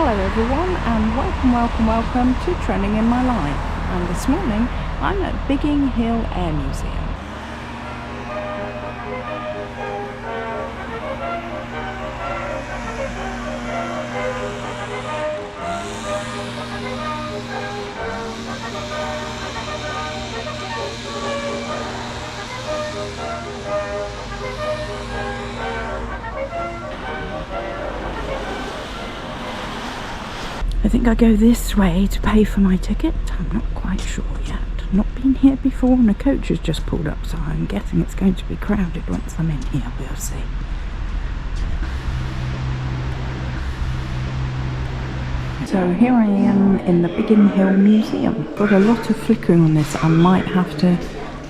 Hello everyone, and welcome to Trending in My Life. And this morning I'm at Biggin Hill Museum. I think I go this way to pay for my ticket. I'm not quite sure yet. Not been here before, and a coach has just pulled up, so I'm guessing it's going to be crowded once I'm in here. We'll see. So here I am in the Biggin Hill Museum. Got a lot of flickering on this. I might have to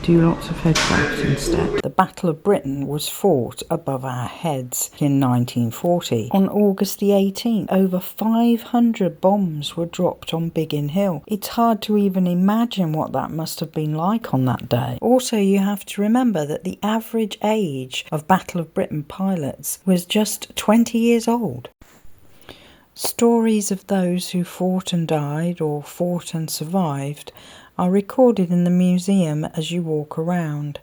do lots of photographs instead. The Battle of Britain was fought above our heads in 1940. On August the 18th, over 500 bombs were dropped on Biggin Hill. It's hard to even imagine what that must have been like on that day. Also, you have to remember that the average age of Battle of Britain pilots was just 20 years old. Stories of those who fought and died, or fought and survived, are recorded in the museum as you walk around.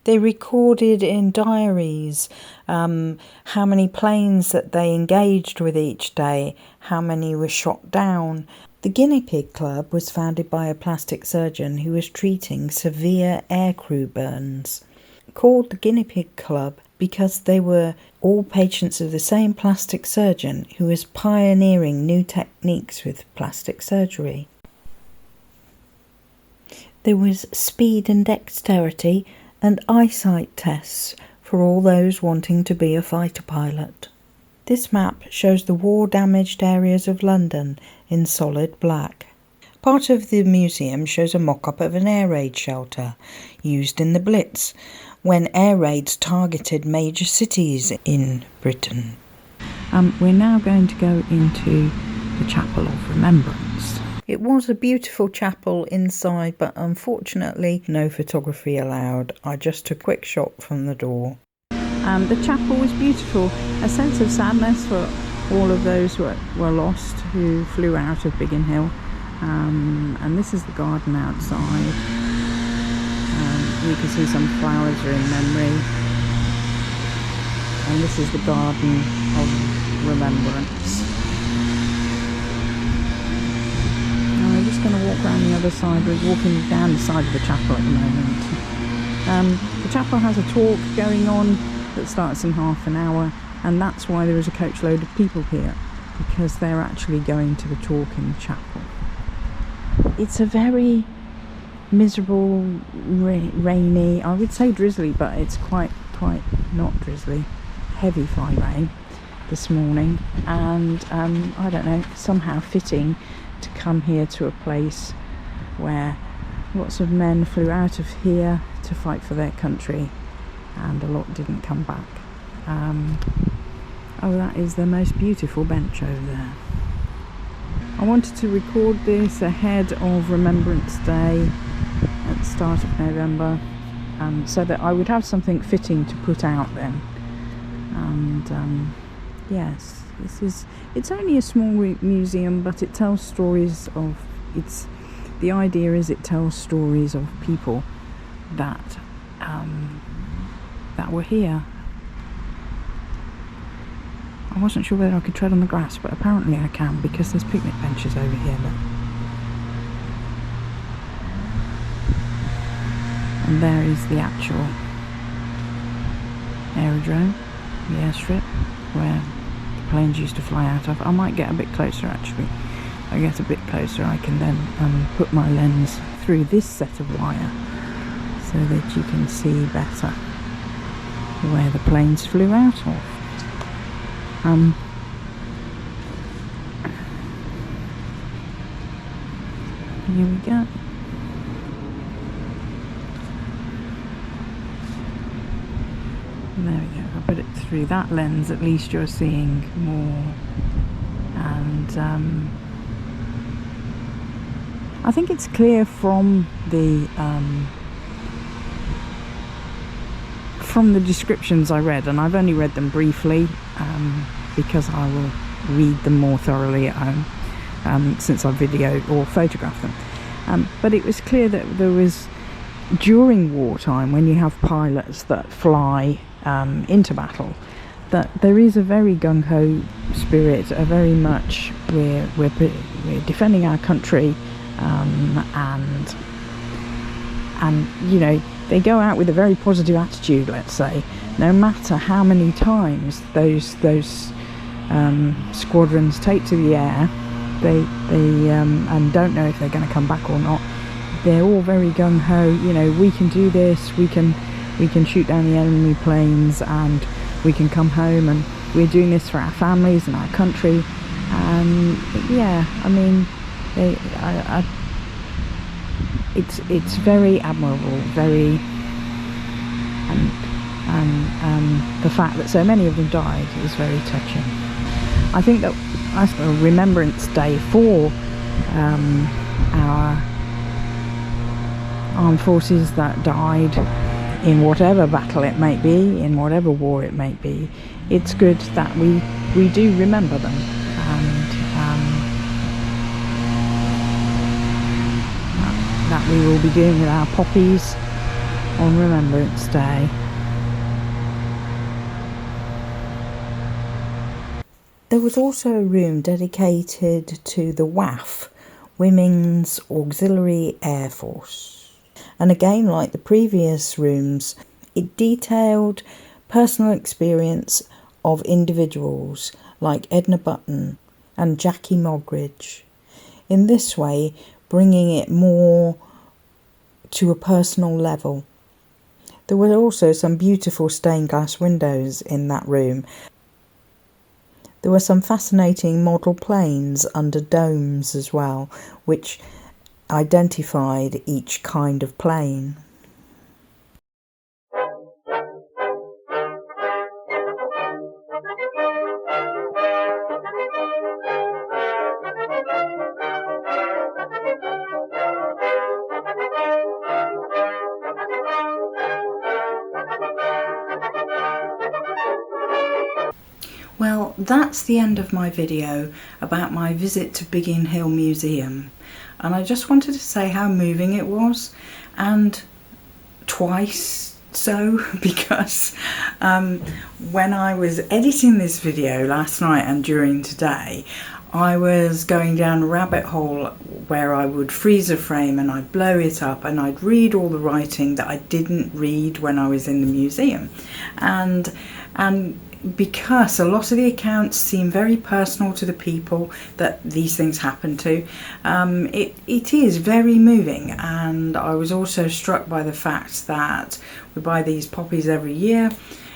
They recorded in diaries how many planes that they engaged with each day, how many were shot down. The Guinea Pig Club was founded by a plastic surgeon who was treating severe aircrew burns. Called the Guinea Pig Club because they were all patients of the same plastic surgeon who was pioneering new techniques with plastic surgery. There was speed and dexterity and eyesight tests for all those wanting to be a fighter pilot. This map shows the war-damaged areas of London in solid black. Part of the museum shows a mock-up of an air raid shelter used in the Blitz, when air raids targeted major cities in Britain. We're now going to go into the Chapel of Remembrance. It was a beautiful chapel inside, but unfortunately no photography allowed. I just took a quick shot from the door. The chapel was beautiful. A sense of sadness for all of those who were lost, who flew out of Biggin Hill. And this is the garden outside. You can see some flowers are in memory. And this is the Garden of Remembrance. We're just going to walk around the other side. We're walking down the side of the chapel at the moment. The chapel has a talk going on that starts in half an hour, and that's why there is a coachload of people here, because they're actually going to the talk in the chapel. It's a very miserable, rainy, I would say drizzly, but it's quite not drizzly, heavy fine rain this morning, and I don't know, somehow fitting to come here to a place where lots of men flew out of here to fight for their country, and a lot didn't come back. Oh, that is the most beautiful bench over there. I wanted to record this ahead of Remembrance Day at the start of November, so that I would have something fitting to put out then. And yes, it's only a small museum, but it tells stories of, the idea is it tells stories of people that were here. I wasn't sure whether I could tread on the grass, but apparently I can, because there's picnic benches over here. And there is the actual aerodrome, the airstrip, where the planes used to fly out of. I might get a bit closer actually. If I get a bit closer, I can then put my lens through this set of wire so that you can see better where the planes flew out of. Here we go. There we go. If I put it through that lens, at least you're seeing more. And I think it's clear from the descriptions I read, and I've only read them briefly because I will read them more thoroughly at home, since I videoed or photographed them. But it was clear that there was, during wartime, when you have pilots that fly into battle, that there is a very gung-ho spirit, a very much we're defending our country, and you know, they go out with a very positive attitude, let's say, no matter how many times those squadrons take to the air, they and don't know if they're going to come back or not. They're all very gung-ho, you know, we can do this, we can shoot down the enemy planes, and we can come home, and we're doing this for our families and our country. And yeah, I mean, it's very admirable, very, and the fact that so many of them died is very touching. I think that a Remembrance Day for our armed forces that died in whatever battle it may be, in whatever war it may be, it's good that we do remember them, and that we will be doing with our poppies on Remembrance Day. There was also a room dedicated to the WAF, Women's Auxiliary Air Force. And again, like the previous rooms, it detailed personal experience of individuals like Edna Button and Jackie Mogridge. In this way, bringing it more to a personal level. There were also some beautiful stained glass windows in that room. There were some fascinating model planes under domes as well, which identified each kind of plane. Well, that's the end of my video about my visit to Biggin Hill Museum, and I just wanted to say how moving it was, and twice so, because when I was editing this video last night and during today, I was going down a rabbit hole where I would freeze a frame and I'd blow it up and I'd read all the writing that I didn't read when I was in the museum, and because a lot of the accounts seem very personal to the people that these things happen to, it is very moving. And I was also struck by the fact that we buy these poppies every year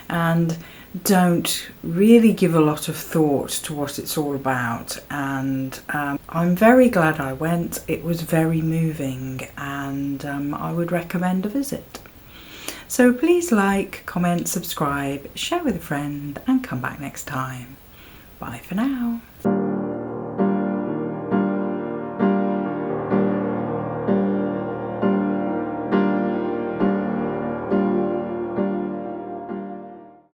and don't really give a lot of thought to what it's all about. And I'm very glad I went. It was very moving, and I would recommend a visit. So please like, comment, subscribe, share with a friend, and come back next time. Bye for now.